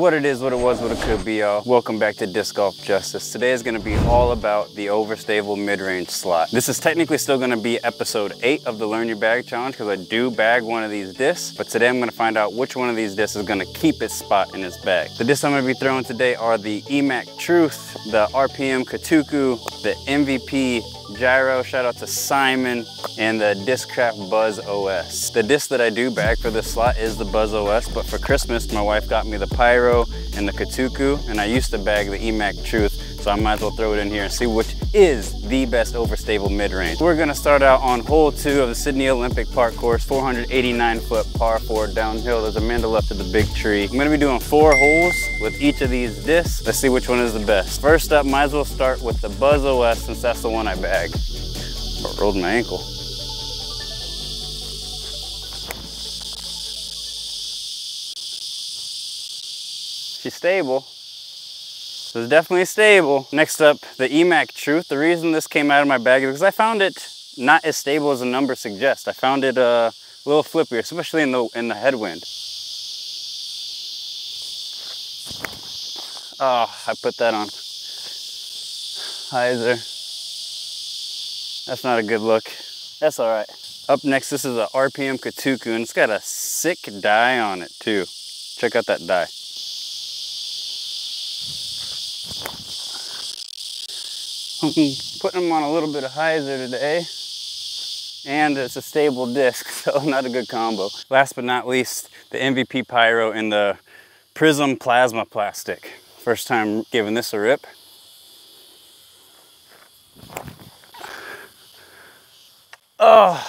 What it is, what it was, what it could be, y'all. Welcome back to Disc Golf Justice. Today is gonna be all about the overstable mid-range slot. This is technically still gonna be episode 8 of the Learn Your Bag Challenge because I do bag one of these discs, but today I'm gonna find out which one of these discs is gonna keep its spot in its bag. The discs I'm gonna be throwing today are the Emac Truth, the RPM Kotuku, the MVP Gyro, shout out to Simon, and the Discraft Buzzz OS. The disc that I do bag for this slot is the Buzzz OS, but for Christmas, my wife got me the Pyro and the Kotuku, and I used to bag the Emac Truth, so I might as well throw it in here and see which is the best overstable mid-range. We're gonna start out on hole 2 of the Sydney Olympic Park course, 489-foot par 4 downhill. There's a mandel up to the big tree. I'm gonna be doing 4 holes with each of these discs. Let's see which one is the best. First up, might as well start with the Buzzz OS since that's the one I bag. I rolled my ankle. She's stable. So it's definitely stable. Next up, the Emac Truth. The reason this came out of my bag is because I found it not as stable as the number suggests. I found it a little flippier, especially in the headwind. Oh, I put that on hyzer. That's not a good look. That's all right. Up next, this is a RPM Kotuku, and it's got a sick die on it too. Check out that die. I'm putting them on a little bit of hyzer today, and it's a stable disc, so not a good combo. Last but not least, the MVP Pyro in the Prism Plasma plastic. First time giving this a rip. Oh,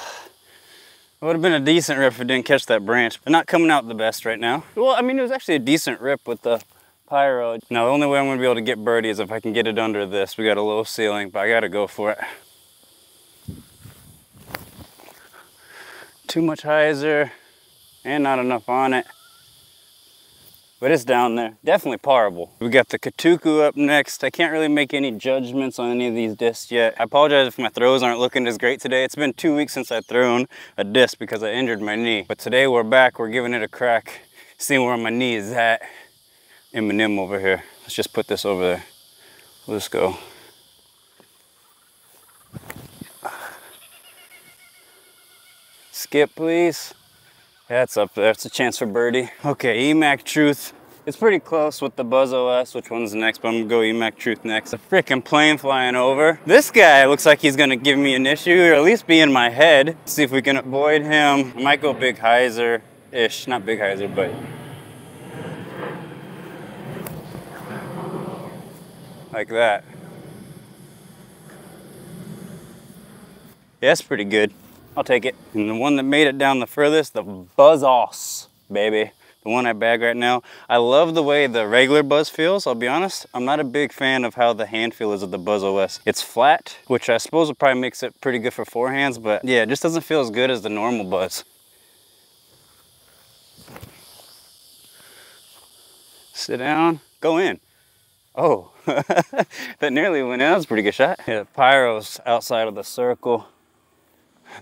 it would have been a decent rip if it didn't catch that branch, but not coming out the best right now. Well, I mean, it was actually a decent rip with the Pyro. Now, the only way I'm gonna be able to get birdie is if I can get it under this. We got a low ceiling, but I gotta go for it. Too much hyzer and not enough on it. But it's down there, definitely parable. We got the Kotuku up next. I can't really make any judgments on any of these discs yet. I apologize if my throws aren't looking as great today. It's been 2 weeks since I've thrown a disc because I injured my knee. But today we're back, we're giving it a crack, seeing where my knee is at. Eminem over here. Let's just put this over there. Let's go. Skip, please. That's up there. It's a chance for birdie. Okay, Emac Truth. It's pretty close with the Buzzz OS. Which one's next? But I'm gonna go Emac Truth next. A freaking plane flying over. This guy looks like he's gonna give me an issue, or at least be in my head. See if we can avoid him. I might go big hyzer-ish. Not big hyzer, but like that. Yeah, that's pretty good. I'll take it. And the one that made it down the furthest, the Buzzz OS, baby. The one I bag right now. I love the way the regular Buzzz feels, I'll be honest. I'm not a big fan of how the hand feel is of the Buzzz OS. It's flat, which I suppose will probably makes it pretty good for forehands, but yeah, it just doesn't feel as good as the normal Buzzz. Sit down, go in. Oh, that nearly went in. That was a pretty good shot. Yeah, Pyro's outside of the circle.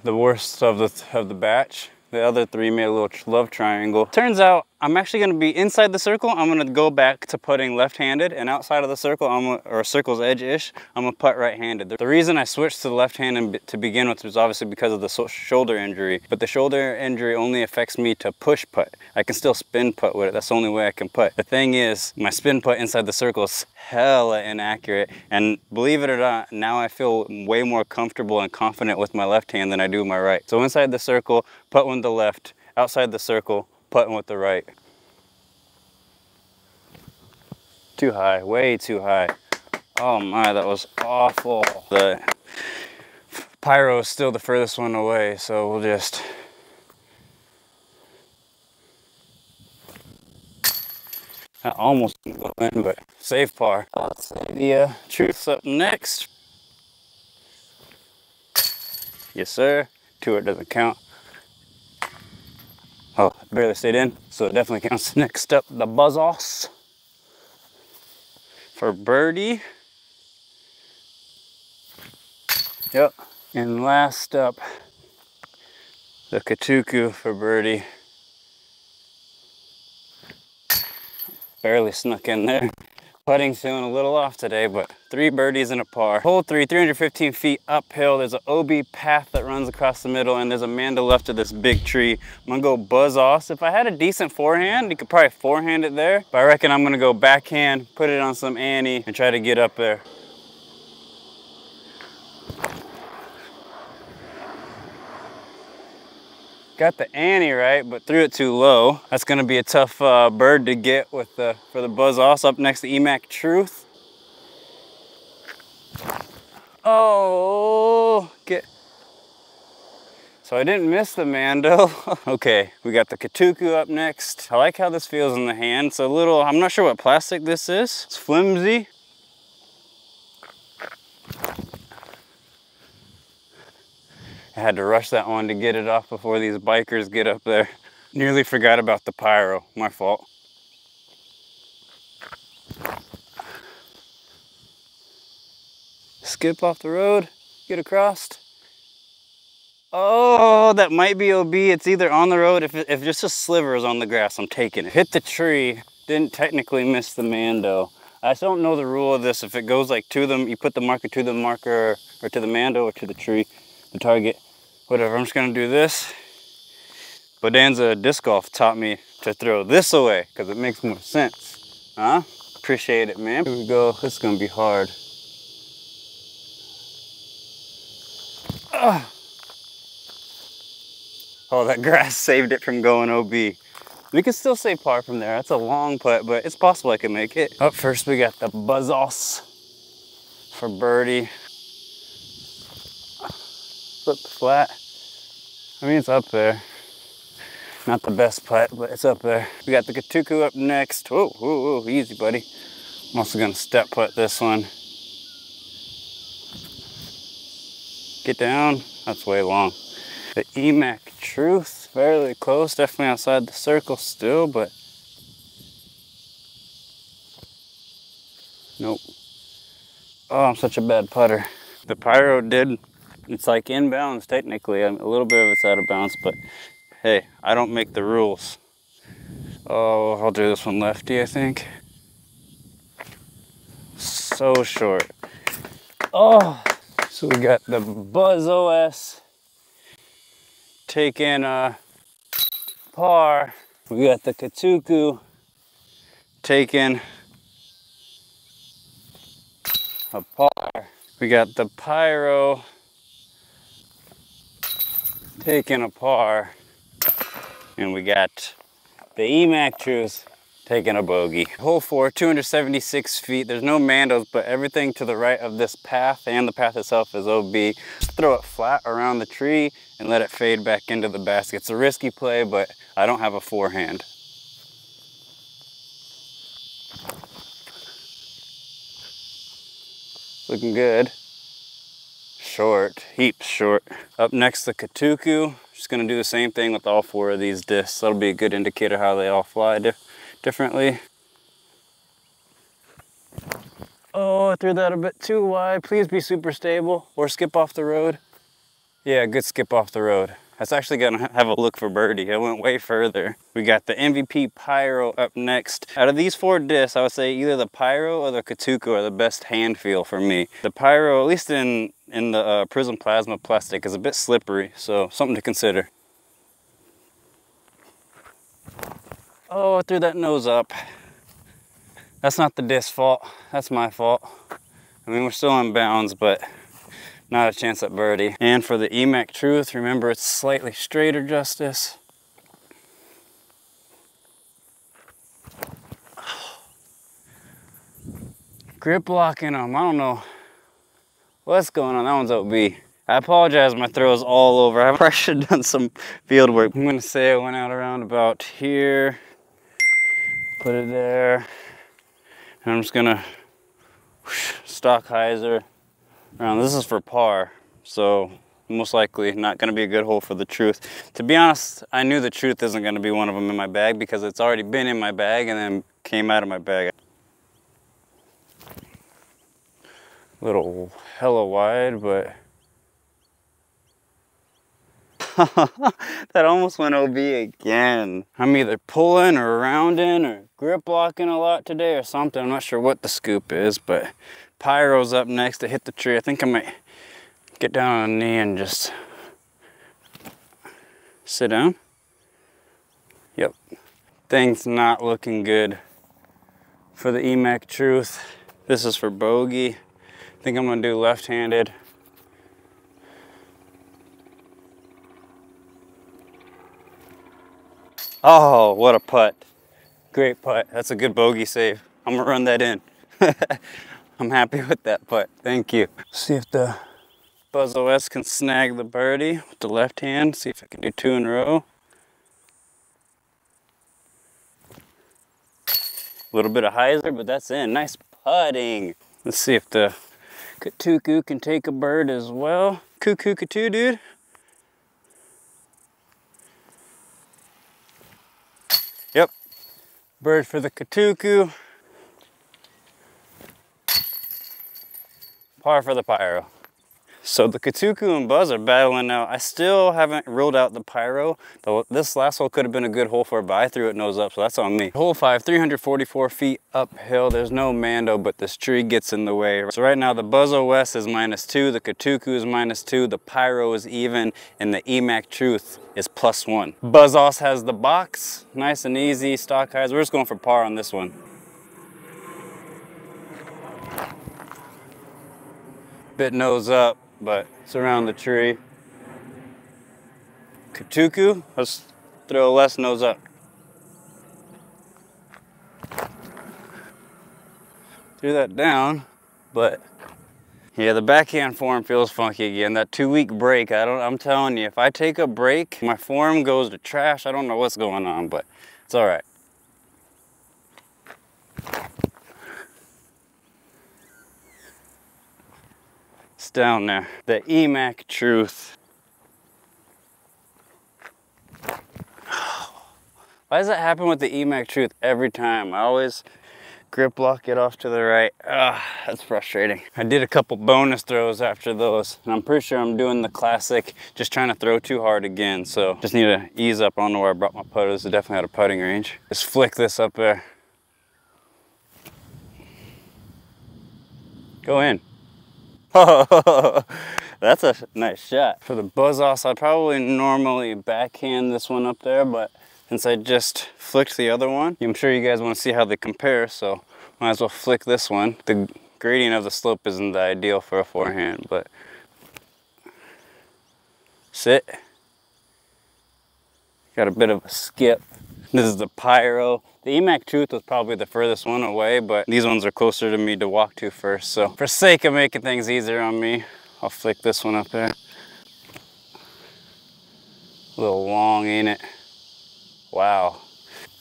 The worst of the batch. The other 3 made a little love triangle. Turns out I'm actually gonna be inside the circle. I'm gonna go back to putting left-handed, and outside of the circle, or circle's edge-ish, I'm gonna putt right-handed. The reason I switched to the left-handed to begin with was obviously because of the shoulder injury, but the shoulder injury only affects me to push putt. I can still spin putt with it. That's the only way I can putt. The thing is, my spin putt inside the circle is hella inaccurate, and believe it or not, now I feel way more comfortable and confident with my left hand than I do my right. So inside the circle, putt with the left. Outside the circle, putting with the right. Too high, way too high. Oh my, that was awful. The Pyro is still the furthest one away, so we'll just... I almost didn't go in, but safe par. Let's say the Truth's up next. Yes, sir. 2 it doesn't count. Oh, barely stayed in, so it definitely counts. Next up, the Buzzz OS for birdie. Yep. And last up, the Kotuku for birdie. Barely snuck in there. Putting's feeling a little off today, but 3 birdies and a par. Hole 3, 315 feet uphill. There's an OB path that runs across the middle, and there's a man to the left of this big tree. I'm gonna go Buzzz OS. If I had a decent forehand, you could probably forehand it there, but I reckon I'm gonna go backhand, put it on some Annie, and try to get up there. Got the Annie right, but threw it too low. That's gonna be a tough bird to get with for the Buzzz OS. Up next, the Emac Truth. Oh, so I didn't miss the Mando. Okay, we got the Kotuku up next. I like how this feels in the hand. It's a little, I'm not sure what plastic this is. It's flimsy. I had to rush that one to get it off before these bikers get up there. Nearly forgot about the pyro, my fault. Skip off the road, get across. Oh, that might be OB. It's either on the road, if just a sliver is on the grass, I'm taking it. Hit the tree, didn't technically miss the Mando. I just don't know the rule of this. If it goes like to them, you put the marker to the marker, or to the Mando, or to the tree, the target. Whatever, I'm just gonna do this. Bonanza Disc Golf taught me to throw this away because it makes more sense. Huh? Appreciate it, man. Here we go. This is gonna be hard. Oh, that grass saved it from going OB. We could still say par from there. That's a long putt, but it's possible I can make it. Up first, we got the Buzzz OS for birdie. Flip flat. I mean, it's up there. Not the best putt, but it's up there. We got the Kotuku up next. Whoa, whoa, whoa, easy, buddy. I'm also gonna step putt this one. Get down, that's way long. The Emac Truth, fairly close, definitely outside the circle still, but nope. Oh, I'm such a bad putter. The Pyro it's like inbounds technically. A little bit of it's out of bounds, but hey, I don't make the rules. Oh, I'll do this one lefty, I think. So short. Oh, so we got the Buzzz OS taking a par. We got the Kotuku taking a par. We got the Pyro taking a par. And we got the Emac Truth taking a bogey. Hole 4, 276 feet. There's no Mandos, but everything to the right of this path and the path itself is OB. Just throw it flat around the tree and let it fade back into the basket. It's a risky play, but I don't have a forehand. Looking good. Short, heaps short. Up next, the Kotuku. Just gonna do the same thing with all 4 of these discs. That'll be a good indicator how they all fly differently. Oh, I threw that a bit too wide. Please be super stable or skip off the road. Yeah, good skip off the road. That's actually gonna have a look for birdie. I went way further. We got the MVP Pyro up next. Out of these 4 discs, I would say either the Pyro or the Kotuku are the best hand feel for me. The Pyro, at least in the Prism Plasma plastic, is a bit slippery, so something to consider. Oh, I threw that nose up. That's not the disc fault, that's my fault. I mean, we're still in bounds, but not a chance at birdie. And for the Emac Truth, remember it's slightly straighter, Justice. Grip locking them, I don't know what's going on. That one's OB. I apologize, my throw is all over. I probably should have done some field work. I'm gonna say I went out around about here, put it there, and I'm just gonna stock hyzer around. This is for par, so most likely not gonna be a good hole for the Truth. To be honest, I knew the Truth isn't gonna be one of them in my bag because it's already been in my bag and then came out of my bag. A little hella wide, but That almost went OB again. I'm either pulling or rounding or grip locking a lot today or something. I'm not sure what the scoop is, but Pyro's up next to hit the tree. I think I might get down on a knee and just sit down. Yep. Things not looking good for the Emac Truth. This is for bogey. I think I'm gonna do left-handed. Oh, what a putt. Great putt. That's a good bogey save. I'm gonna run that in. I'm happy with that putt. Thank you. See if the Buzzz OS can snag the birdie with the left hand. See if I can do 2 in a row. A little bit of hyzer, but that's in. Nice putting. Let's see if the Kotuku can take a bird as well. Cuckoo, dude. Yep. Bird for the Kotuku. Par for the Pyro. So the Kotuku and Buzzz are battling out. I still haven't ruled out the Pyro, though this last hole could have been a good hole for it, but I threw it nose up, so that's on me. Hole 5, 344 feet uphill. There's no Mando, but this tree gets in the way. So right now the Buzzz OS is -2, the Kotuku is -2, the Pyro is even, and the Emac Truth is +1. Buzzz OS has the box, nice and easy, stock highs. We're just going for par on this one. Bit nose up, but it's around the tree. Kotuku, let's throw less nose up. Threw that down, but yeah, the backhand form feels funky again. That 2-week break, I'm telling you, if I take a break, my form goes to trash. I don't know what's going on, but it's all right. It's down there. The Emac Truth. Why does that happen with the Emac Truth every time? I always grip lock it off to the right. That's frustrating. I did a couple bonus throws after those, and I'm pretty sure I'm doing the classic, just trying to throw too hard again. So just need to ease up. I don't know where I brought my putters. I definitely had a putting range. Just flick this up there. Go in. Oh, that's a nice shot. For the Buzzz OS, I'd probably normally backhand this one up there, but since I just flicked the other one, I'm sure you guys want to see how they compare, so might as well flick this one. The gradient of the slope isn't the ideal for a forehand, but sit. Got a bit of a skip. This is the Pyro. The Emac Truth was probably the furthest one away, but these ones are closer to me to walk to first. So for sake of making things easier on me, I'll flick this one up there. A little long, ain't it? Wow,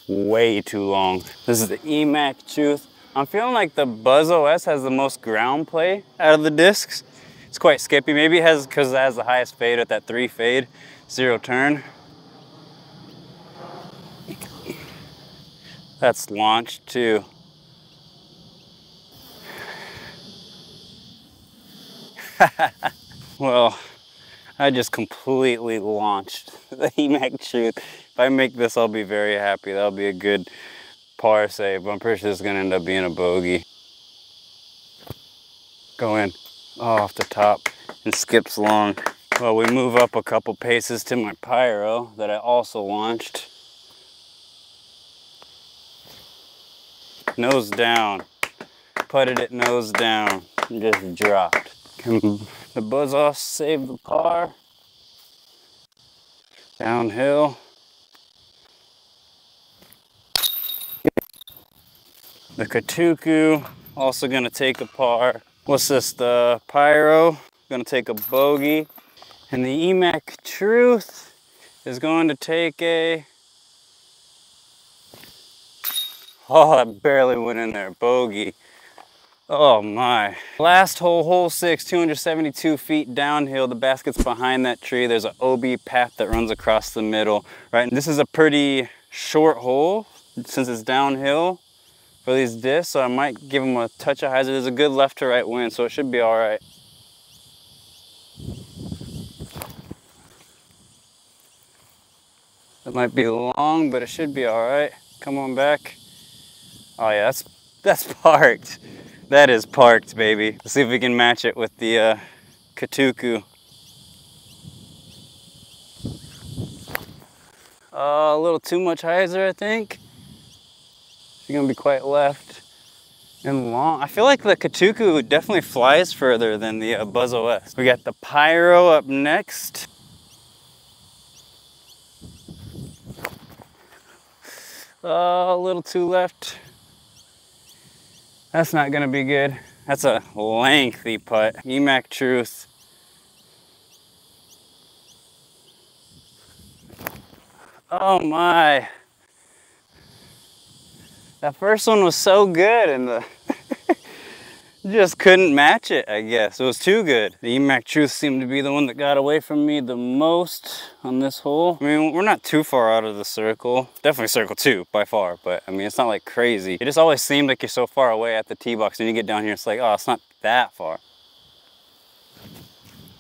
way too long. This is the Emac Truth. I'm feeling like the Buzzz OS has the most ground play out of the discs. It's quite skippy. Maybe it has because it has the highest fade at that 3 fade, 0 turn. That's launched too. Well, I just completely launched the Emac Truth. If I make this, I'll be very happy. That'll be a good par save, but I'm pretty sure it's gonna end up being a bogey. Go in. Oh, off the top and skips long. Well, we move up a couple paces to my Pyro that I also launched. Nose down. Putted it nose down and just dropped. The Buzzz OS saved the par. Downhill. The Kotuku also gonna take a par. What's this? The Pyro gonna take a bogey. And the Emac Truth is going to take a... Oh, that barely went in there. Bogey. Oh my. Last hole, hole 6, 272 feet downhill. The basket's behind that tree. There's an OB path that runs across the middle, right? And this is a pretty short hole since it's downhill for these discs, so I might give them a touch of hyzer. There's a good left to right wind, so it should be all right. Might be long, but it should be all right. Come on back. Oh yeah, that's parked. That is parked, baby. Let's see if we can match it with the Kotuku. A little too much hyzer, I think. She's gonna be quite left and long. I feel like the Kotuku definitely flies further than the Buzzz OS. We got the Pyro up next. A little too left. That's not gonna be good. That's a lengthy putt. Emac Truth. Oh my. That first one was so good and the just couldn't match it, I guess. It was too good. The Emac Truth seemed to be the one that got away from me the most on this hole. I mean, we're not too far out of the circle. Definitely circle 2 by far, but I mean, it's not like crazy. It just always seemed like you're so far away at the tee box and you get down here, it's like, oh, it's not that far.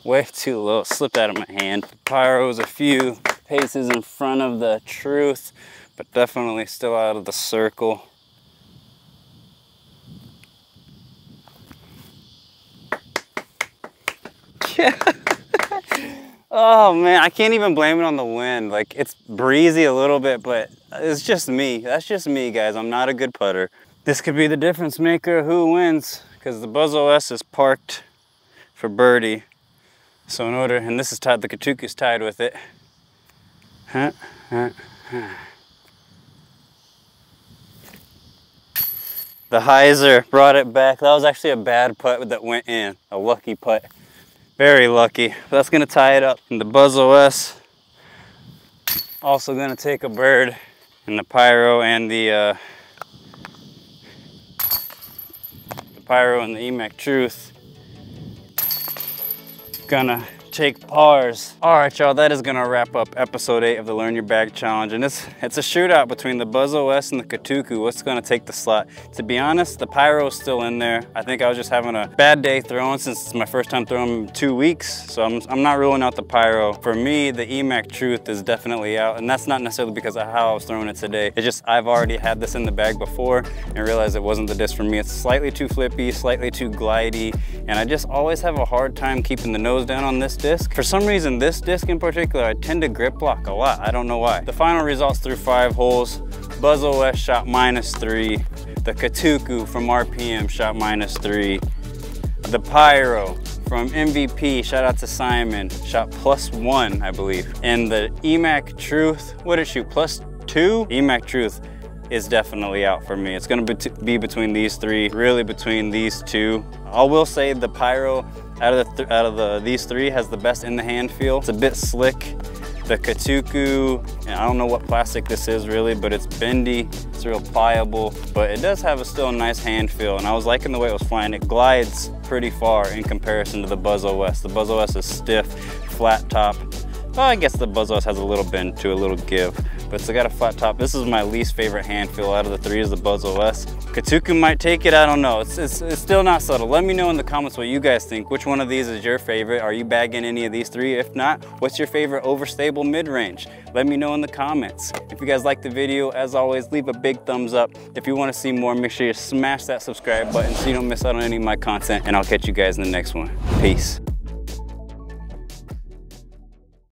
Way too low, slipped out of my hand. The Pyro's a few paces in front of the Truth, but definitely still out of the circle. Oh man, I can't even blame it on the wind. Like, it's breezy a little bit, but it's just me. That's just me, guys. I'm not a good putter. This could be the difference maker who wins, because the Buzzz OS is parked for birdie. So in order, and this is tied, the Kotuku's tied with it. The hyzer brought it back. That was actually a bad putt that went in. A lucky putt. Very lucky. But that's gonna tie it up. And the Buzzz OS also gonna take a bird. And the Pyro and the Pyro and the Emac Truth gonna take pars. All right, y'all, that is gonna wrap up episode 8 of the Learn Your Bag Challenge. And it's a shootout between the Buzzz OS and the Kotuku. What's gonna take the slot? To be honest, the Pyro's still in there. I think I was just having a bad day throwing since it's my first time throwing in 2 weeks. So I'm not ruling out the Pyro. For me, the Emac Truth is definitely out. And that's not necessarily because of how I was throwing it today. It's just, I've already had this in the bag before and realized it wasn't the disc for me. It's slightly too flippy, slightly too glidey. And I just always have a hard time keeping the nose down on this disc. For some reason, this disc in particular, I tend to grip lock a lot. I don't know why. The final results through 5 holes, Buzzz OS shot -3. The Kotuku from RPM shot -3. The Pyro from MVP, shout out to Simon, shot +1, I believe. And the Emac Truth, what did it shoot, +2? Emac Truth is definitely out for me. It's gonna be between these 3, really between these 2. I will say the Pyro out of these 3 has the best in the hand feel. It's a bit slick. The Kotuku, and I don't know what plastic this is really, but it's bendy, it's real pliable, but it does have a still nice hand feel, and I was liking the way it was flying. It glides pretty far in comparison to the Buzzz OS. The Buzzz OS is stiff, flat top. Well, I guess the Buzzz OS has a little bend to a little give, but it's got a flat top. This is my least favorite hand feel out of the 3 is the Buzzz OS. Kotuku might take it, I don't know. It's still not subtle. Let me know in the comments what you guys think. Which one of these is your favorite? Are you bagging any of these 3? If not, what's your favorite overstable mid-range? Let me know in the comments. If you guys liked the video, as always, leave a big thumbs up. If you want to see more, make sure you smash that subscribe button so you don't miss out on any of my content, and I'll catch you guys in the next one. Peace.